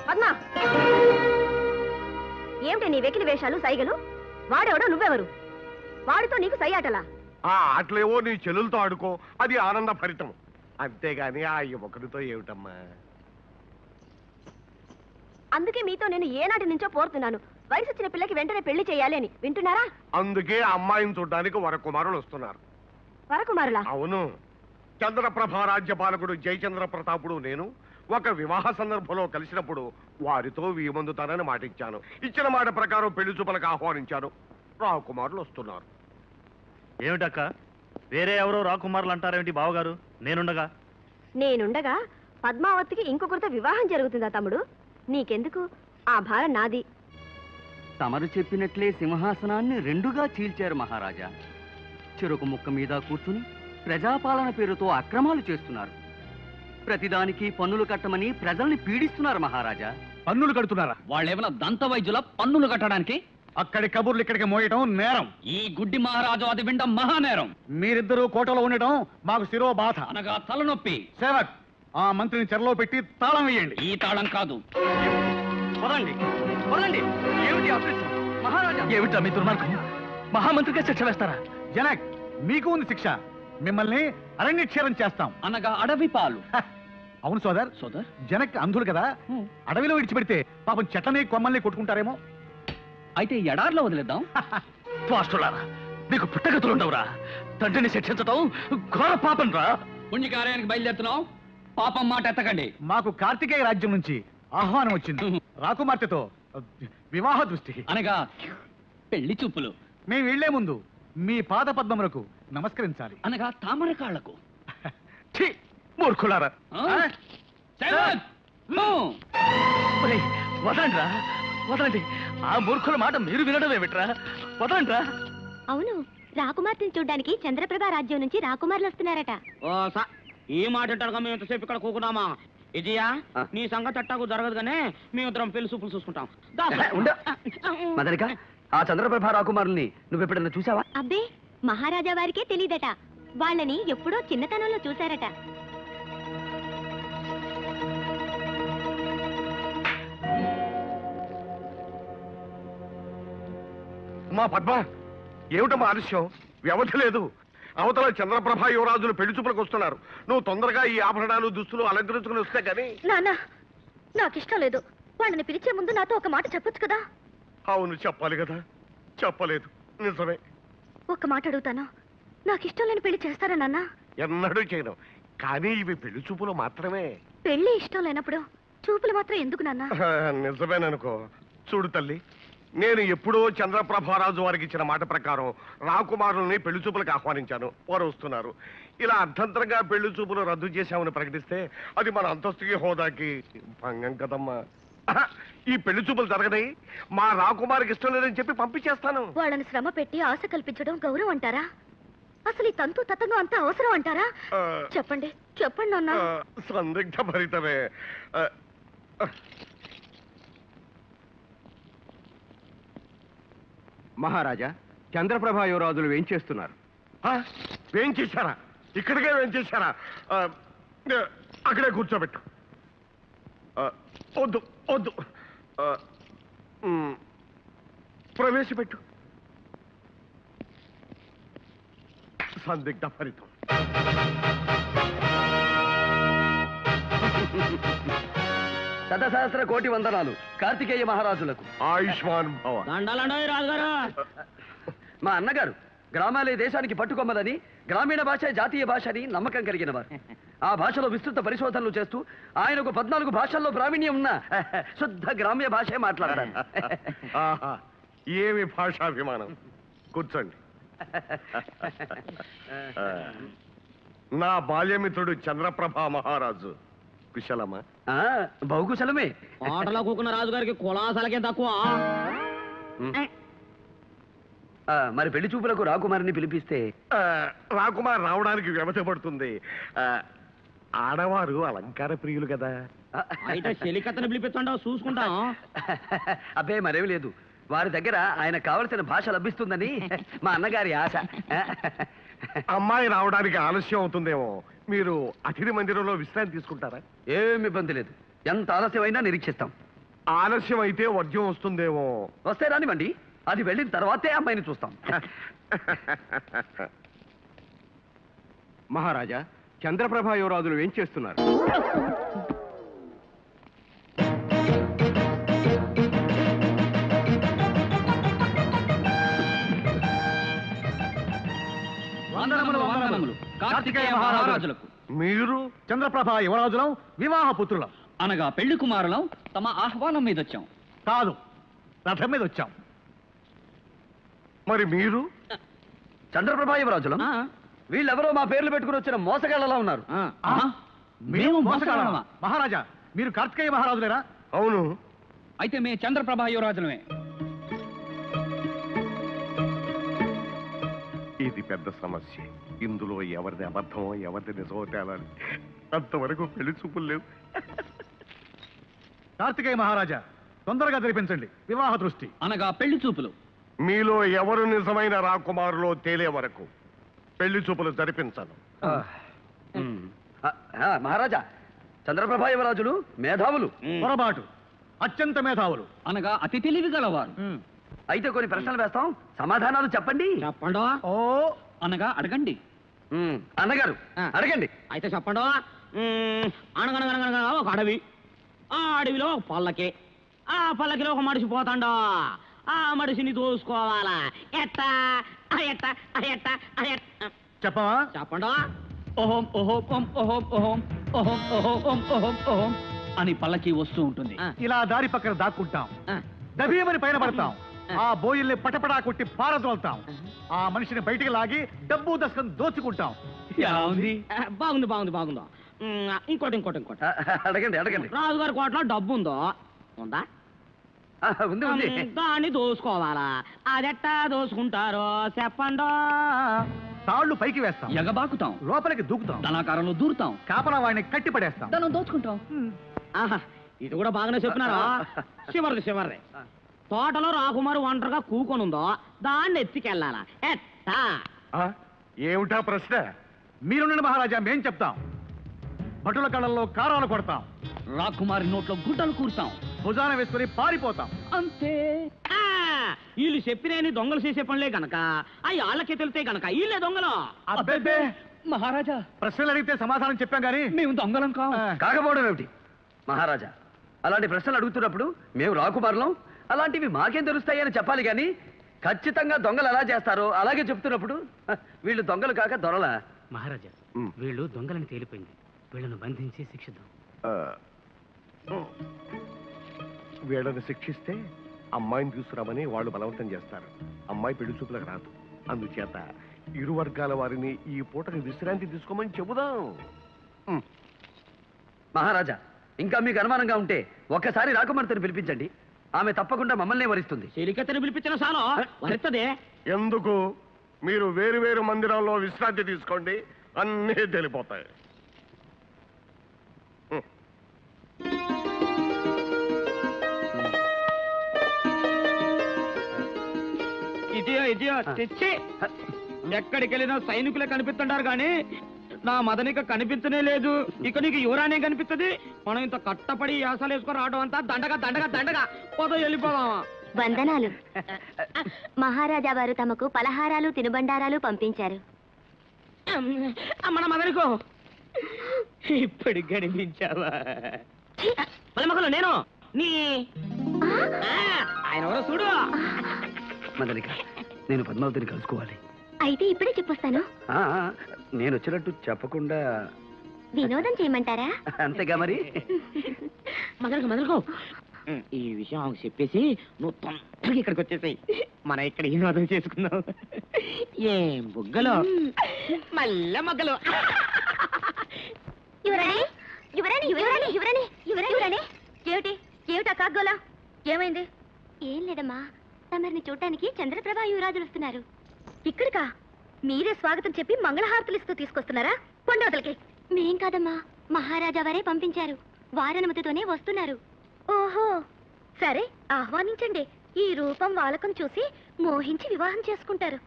పద్మా, ఏమిటి నీ వెకిలి వేషాలు, సైగలు? వాడెవడో, నువ్వెవరు? వాడితో నీకు సై ఆటలా? ఆ ఆటలేవో నీ చెల్లెలతో ఆడుకో, అది ఆనంద భరితం. అంతేగాని ఆ యువకుడితో ఏమిటమ్మా? అందుకే మీతో నేను ఏనాటి నుంచో పోరుతున్నాను. వయసు వచ్చిన పిల్లకి వెంటనే పెళ్లి చేయాలి అని. వింటున్నారా? అందుకే అమ్మాయిని చూడడానికి వరకుమారులు వస్తున్నారు. వరకుమారులా? అవును. చంద్రప్రభ రాజ్యపాలకుడు జయచంద్ర ప్రతాపుడు నేను ఒక వివాహ సందర్భంలో కలిసినప్పుడు వారితో వీమందుతానని మాట ఇచ్చాను. ఇచ్చిన మాట ప్రకారం పెళ్లి చూపులకు ఆహ్వానించాను. రాకుమారులు వస్తున్నారు. ఏమిటక్క, వేరే ఎవరో రాకుమారులు అంటారేమిటి బావగారు? నేనుండగా పద్మావతికి ఇంకొకరితో వివాహం జరుగుతుందా తమ్ముడు? నీకెందుకు? ఆ భారం నాది. తమరు చెప్పినట్లే సింహాసనాన్ని రెండుగా చీల్చారు మహారాజా. చెరుకు ముక్క మీద కూర్చుని ప్రజాపాలన పేరుతో అక్రమాలు చేస్తున్నారు. ప్రతిదానికి పన్నులు కట్టమని ప్రజల్ని పీడిస్తున్నారు మహారాజా. పన్నులు కడుతున్నారా? వాళ్ళేమైనా దంత వైద్యుల పన్నులు కట్టడానికి? అక్కడి కబుర్లు ఇక్కడికి మోయటం నేరం. ఈ గుడ్డి మహారాజు అది వినడం మహానేరం. మీరిద్దరూ కోటలో ఉండటం మాకు శిరో బాధ. అనగా తలనొప్పి. సేవక్, ఆ మంత్రిని చెరలో పెట్టి తాళం వేయండి. ఈ తాళం కాదు. ఏమిటి అప్రత్యం? మహారాజా, ఏమిటా మీ దుర్మార్గం? మహామంత్రిగా శిక్ష వేస్తారా? జనక్, మీకు ఉంది శిక్ష. మిమ్మల్ని అరణ్యక్షేరం చేస్తాం. అనగా అడవి పాలు. అవును సోదర్. జనక్ అంధులు కదా, అడవిలో విడిచిపెడితే పాపం చెట్లని కొమ్మల్ని కొట్టుకుంటారేమో. అయితే ఎడార్లో వదిలేద్దాం. త్వాష్టులారా, మీకు పుట్టగతులుండవురా? తండ్రిని శిక్షించటం ఘోర పాపం రా. పుణ్యకార్యానికి బయలుదేరుతున్నాం. పాపం మాట ఎత్తకండి. మాకు కార్తికేయ రాజ్యం నుంచి ఆహ్వానం వచ్చింది. రాకుమార్తెతో వివాహ దృష్టి. అనగా పెళ్లి చూపులు. మేము వెళ్లే ముందు మీ పాద పద్మములకు నమస్కరించాలి. అనగా తామర కాళ్లకు. మూర్ఖులారా, వదండ్రా, వదండి. ఆ మూర్ఖుల మాట మీరు వినడమే విట్రా. వదండ్రా. అవును, రాకుమార్తెని చూడ్డానికి చంద్రప్రభ రాజ్యం నుంచి రాకుమారులు వస్తున్నారట. ఈ మాట మేము ఎంతసేపు ఇక్కడ కూకున్నామా? ఇదియా, నీ సంగతి అట్టాకు జరగదు గానే మేమిద్దరం పెళ్లి చూపులు చూసుకుంటాం. మదనిక, ఆ చంద్రప్రభ రాకుమారుల్ని నువ్వెప్పుడన్నా చూసావా? అబ్బే, మహారాజా వారికే తెలీదట. వాళ్ళని ఎప్పుడో చిన్నతనంలో చూశారట. మా పద్మ, ఏమిటమ్మా ఆలస్యం? వ్యవధి లేదు. అవతల చంద్రప్రభ యువరాజులు పెళ్లి చూపులకు వస్తున్నారు. నువ్వు తొందరగా ఈ ఆభరణాలు దుస్తులు అలంకరించుకుని వస్తే గానీ. నాన్న, నాకిష్టం లేదు. వాళ్ళని పిలిచే ముందు నాతో ఒక మాట చెప్పొచ్చు కదా. అవును, చెప్పాలి కదా. చెప్పలేదు. నిజమే. ఒక మాట అడుగుతాను, నాకిష్టం లేని పెళ్లి చేస్తారా నాన్న? ఎన్నడూ చేయను. కానీ ఇవి పెళ్లి చూపులు మాత్రమే. పెళ్లి ఇష్టం లేనప్పుడు చూపులు మాత్రం ఎందుకు నాన్న? నిజమేననుకో. చూడు తల్లి, నేను ఎప్పుడో చంద్రప్రభారాజు వారికి ఇచ్చిన మాట ప్రకారం రాకుమారుల్ని పెళ్లి చూపులకు ఆహ్వానించాను. వారు వస్తున్నారు. ఇలా అర్ధంతరంగా పెళ్లి చూపులు రద్దు చేశామని ప్రకటిస్తే అది మన అంతస్తుకి హోదాకి భంగం కదమ్మా. ఈ పెళ్లి చూపులు జరగనాయి. మా రాకుమారికి ఇష్టం లేదని చెప్పి పంపించేస్తాను. వాళ్ళని శ్రమ పెట్టి ఆశ కల్పించడం గౌరవం అంటారా? అసలు ఈ తంతు తతంగం అంతా అవసరం అంటారా? చెప్పండి, చెప్పండి నాన్న. సందిగ్ధ భరితమే. మహారాజా, చంద్రప్రభ యువరాజులు వేంచేస్తున్నారు. వేంచేశారా? ఇక్కడికే వేంచేశారా? అక్కడే కూర్చోబెట్టు. వద్దు వద్దు, ప్రవేశపెట్టు. సందిగ్ధ ఫలితం. శతసహస్ర కోటి వందనాలు కార్తికేయ మహారాజులకు. ఆయుష్మాన్ భవ. రాజుగారు, మా అన్నగారు గ్రామాలే దేశానికి పట్టుకొమ్మదని, గ్రామీణ భాష జాతీయ భాష అని నమ్మకం కలిగిన వారు. ఆ భాషలో విస్తృత పరిశోధనలు చేస్తూ ఆయనకు 14 భాషల్లో ప్రావీణ్యం ఉన్న శుద్ధ గ్రామ్య భాషే మాట్లాడారు. ఏమి భాషాభిమానం. కూర్చోండి. నా బాల్యమిత్రుడు చంద్రప్రభ మహారాజు కుశలమా? బహుకుశలమే. కోటలో కూకున్న రాజుగారికి కులాసలకే తక్కువ. మరి పెళ్లి చూపులకు రాకుమారిని పిలిపిస్తే? రాకుమార్ రావడానికి వ్యవధి పడుతుంది. ఆడవారు అలంకార ప్రియులు కదా. అయితే చెలికత్తని పిలిపిస్తాండో చూసుకుంటాం. అబ్బే, మరేమి లేదు. వారి దగ్గర ఆయన కావలసిన భాష లభిస్తుందని మా అన్నగారి ఆశ. అమ్మాయి రావడానికి ఆలస్యం అవుతుందేమో. మీరు అతిథి మందిరంలో విశ్రాంతి తీసుకుంటారా? ఏమి ఇబ్బంది లేదు. ఎంత ఆలస్యమైనా నిరీక్షిస్తాం. ఆలస్యం అయితే వర్జ్యం వస్తుందేమో. వస్తే రానివ్వండి, అది వెళ్ళిన తర్వాతే అమ్మాయిని చూస్తాం. మహారాజా, చంద్రప్రభ యువరాజులు ఏం చేస్తున్నారు? వందనములు వందనములు కార్తికేయ మహారాజులకు. మీరు చంద్రప్రభ యువరాజులం, వివాహ పుత్రులం. అనగా పెళ్లి కుమారులం తమ ఆహ్వానం మీద వచ్చాం. కాదు, రథం మీద వచ్చాం. మరి మీరు చంద్రప్రభ యువరాజులం. వీళ్ళెవరో మా పేర్లు పెట్టుకుని వచ్చిన మోసగాళ్ళలా ఉన్నారు. మేము మోసగాళ్ళమా? మహారాజా, మీరు కార్తికేయ మహారాజులేరా? అవును. అయితే మేము చంద్రప్రభ యువరాజులమే. ఇది పెద్ద సమస్య. ఇందులో ఎవరిది అబద్ధమో ఎవరిది నిజమో తేలాలి. అంతవరకు పెళ్లి చూపులు లేవు. కార్తికేయ మహారాజా, తొందరగా జరిపించండి వివాహ దృష్టి. అనగా పెళ్లి చూపులు. మీలో ఎవరు నిజమైన రాకుమారులో తేలే వరకు పెళ్లి చూపులు జరిపించను. మహారాజా, చంద్రప్రభ యువరాజులు మేధావులు. పొరపాటు, అత్యంత మేధావులు. అనగా అతి తెలివి గలవారు. అయితే కొన్ని ప్రశ్నలు వేస్తాం, సమాధానాలు చెప్పండి. చెప్పండు. ఓ, అనగా అడగండి. అన్నగారు అడగండి. అయితే చెప్పండు. అనగనగనగనగా ఒక అడవి, ఆ అడవిలో ఒక పల్లకి, ఆ పల్లకిలో ఒక మనిషి పోతాడు. ఆ మనిషిని దోసుకోవాలా. ఎట్టా ఎట్టా ఎట్టా ఎట్టా చెప్పవా? చెప్పండు. ఓహోం ఓహోం ఓం ఓహోం ఓహోం ఓహోం ఓహోం ఓం ఓహోం ఓహోం అని పల్లకి వస్తూ ఉంటుంది. ఇలా దారి పక్కన దాక్కుంటాం, ఆ, దభీమని పైన పడతాం, ఆ బోయిల్ని పటపటా కొట్టి పారదోల్తాం, ఆ మనిషిని బయటికి లాగి డబ్బు దశకం దోచుకుంటాం. ఎలా ఉంది? బాగుంది బాగుంది బాగుందో. ఇంకోటి ఇంకోటి ఇంకోటి. అడగండి అడగండి. రాజుగారి కోటలో డబ్బు ఉందో? ఉందా? ఉంది ఉంది. దాన్ని దోసుకోవాలా. అదెట్టా దోసుకుంటారో చెప్పండో. తాళ్లు పైకి వేస్తాం, ఎగబాకుతాం, లోపలికి దూకుతాం, ధనాకారంలో దూరుతాం, కాపలా వాడిని కట్టి పడేస్తాం. ధనం దోచుకుంటాం. ఆహా, ఇది కూడా బాగానే చెప్పినారా. చివరిది తోటలో రాకుమారు ఒంటరిగా కూకొనుందో దాన్ని ఎత్తికెళ్ళాలా. ఎట్టా? ఏమిటా ప్రశ్న? మీరుండండి మహారాజా, మేం చెప్తాం. భటుల కళ్ళల్లో కారాలు కొడతాం, రాకుమారి నోట్లో గుడ్డలు కూర్తాం, భుజాన వేసుకుని పారిపోతాం. అంతే. వీళ్ళు చెప్పిన దొంగలు చేసే పనులే గనక అవి వాళ్ళకే తెలితే గనక వీళ్ళే దొంగలు. అబ్బే, మహారాజా, ప్రశ్నలు అడిగితే సమాధానం చెప్పాం గానీ మేము దొంగలం కాకపోవడం ఏమిటి? మహారాజా, అలాంటి ప్రశ్నలు అడుగుతున్నప్పుడు మేము రాకుమారులం, అలాంటివి మాకేం తెలుస్తాయని చెప్పాలి గాని ఖచ్చితంగా దొంగలు ఎలా చేస్తారో అలాగే చెప్తున్నప్పుడు వీళ్ళు దొంగలు కాక దొరలా? మహారాజా, వీళ్ళు దొంగలని తేలిపోయింది. వీళ్ళను బంధించి శిక్షిద్దాం. వీళ్ళని శిక్షిస్తే అమ్మాయిని తీసుకురామని వాళ్ళు బలవంతం చేస్తారు. అమ్మాయి పెళ్లి చూపులకు రాదు. అందుచేత ఇరు వర్గాల వారిని ఈ పూటకి విశ్రాంతి తీసుకోమని చెబుదాం. మహారాజా, ఇంకా మీకు అనుమానంగా ఉంటే ఒక్కసారి రాకుమార్తెను పిలిపించండి. ఆమె తప్పకుండా మమ్మల్ని వరిస్తుంది. చెలికత్తెని పిలిపించిన సాలో వరిస్తుంది. ఎందుకు? మీరు వేరు వేరు మందిరాల్లో విశ్రాంతి తీసుకోండి, అన్నీ తెలిపోతాయి. ఇదియో తెచ్చి ఎక్కడికి వెళ్ళినా సైనికులే కనిపిస్తుంటారు కానీ నా మదనిక కనిపించనే లేదు. ఇక నీకు యువరానే కనిపిస్తుంది. మనం ఇంత కట్టపడి యాసలు వేసుకొని రావడం అంతా దండగా దండగా దండగా పోతే వెళ్ళిపోదామా. వందనాలు. మహారాజా వారు తమకు పలహారాలు తినుబండారాలు పంపించారు. మన మదనికో ఇప్పుడు కనిపించావా? పలమకలు నేను నీ ఆయన ఎవరో చూడు. మదనిక, నేను పద్మావతిని కలుసుకోవాలి. అయితే ఇప్పుడే చెప్పొస్తాను. నేను వచ్చినట్టు చెప్పకుండా వినోదం చేయమంటారా? అంతేగా మరి. మదనకో ఈ విషయం ఆమెకు చెప్పేసి నువ్వు తొందరగా ఇక్కడికి వచ్చేసాయి. మనం ఇక్కడ వినోదం చేసుకుందాం. ఏం బుగ్గలు మళ్ళా మగ్గలు. యువరాణి, యువరాణి, యువరాణి, యువరాణి, యువరాణి, యువరాణి. ఏమిటా కాగ్గోలా? ఏమైంది? ఏం లేదమ్మా, తమరిని చూడటానికి చంద్రప్రభ యువరాజులు వస్తున్నారు. ఇక్కడికా? మీరే స్వాగతం చెప్పి మంగళహారతులు ఇస్తూ తీసుకొస్తున్నారా? కొండవతలకి. మేం కాదమ్మా, మహారాజా వారే పంపించారు. వారనుమతితోనే వస్తున్నారు. ఓహో, సరే ఆహ్వానించండి. ఈ రూపం వాలకం చూసి మోహించి వివాహం చేసుకుంటారు.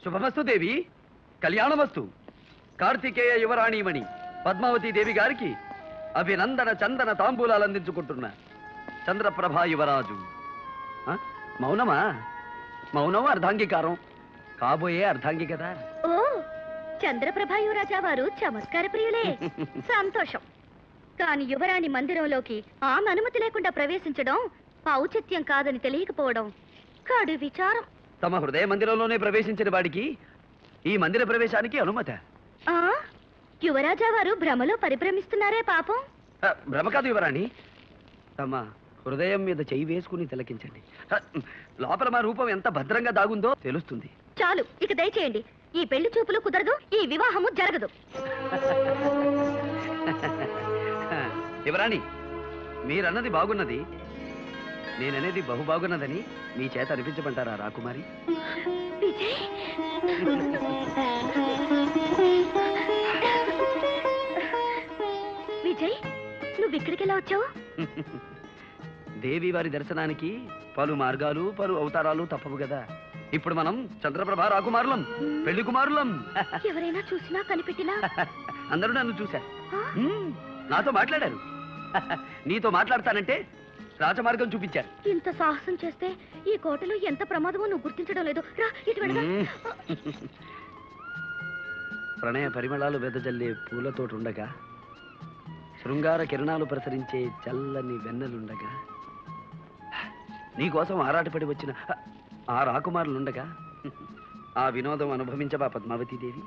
శుభమస్తు దేవి, కళ్యాణమస్తు. కార్తికేయ యువరాణిమణి పద్మావతి దేవి గారికి అభినందన చందన తాంబూలాలు అందించుకుంటున్నా. చంద్రప్రభా యువరాజు. ఆ? మౌనమా? మౌనం అర్ధాంగీకారం, కాబోయే అర్ధాంగి కదా. ఓ, చంద్రప్రభా యువరాజా వారు చమత్కార ప్రియులే. సంతోషం. కాని యువరాణి మందిరంలోకి ఆమె అనుమతి లేకుండా ప్రవేశించడం ఔచిత్యం కాదని తెలియకపోవడం కడు విచారం. తమ హృదయ మందిరంలోనే ప్రవేశించిన వాడికి ఈ మందిర ప్రవేశానికి అనుమత? ఆ యువరాజా వారు భ్రమలో పరిభ్రమిస్తున్నారే పాపం. భ్రమ కాదు యువరాణి, తమ హృదయం మీద చెయ్యి వేసుకుని తిలకించండి. లోపల మా రూపం ఎంత భద్రంగా దాగుందో తెలుస్తుంది. చాలు, ఇక దయచేయండి. ఈ పెళ్లి చూపులు కుదరదు, ఈ వివాహము జరగదు. యువరాణి, మీరన్నది బాగున్నది, నేననేది బహు బాగున్నదని మీ చేత అనిపించమంటారా రాకుమారి? విజయ్, విజయ్, నువ్వు ఇక్కడికి ఎలా వచ్చావు? దేవి వారి దర్శనానికి పలు మార్గాలు, పలు అవతారాలు తప్పవు కదా. ఇప్పుడు మనం చంద్రప్రభ రాకుమారులం, పెళ్లి కుమారులం. ఎవరైనా చూసినా కనిపెట్టినా అందరూ నన్ను చూశారు, నాతో మాట్లాడారు. నీతో మాట్లాడతానంటే రాజమార్గం చూపించారు. ఇంత సాహసం చేస్తే ఈ కోటలో ఎంత ప్రమాదమో నువ్వు గుర్తించడం లేదు. రా, ఇటు వెళదాం. ప్రణయ పరిమళాలు వెదజల్లే పూలతోటుండగా, శృంగార కిరణాలు ప్రసరించే చల్లని వెన్నెలుండగా, నీకోసం ఆరాటపడి వచ్చిన ఆ రాకుమారులుండగా, ఆ వినోదం అనుభవించవా పద్మావతీదేవి?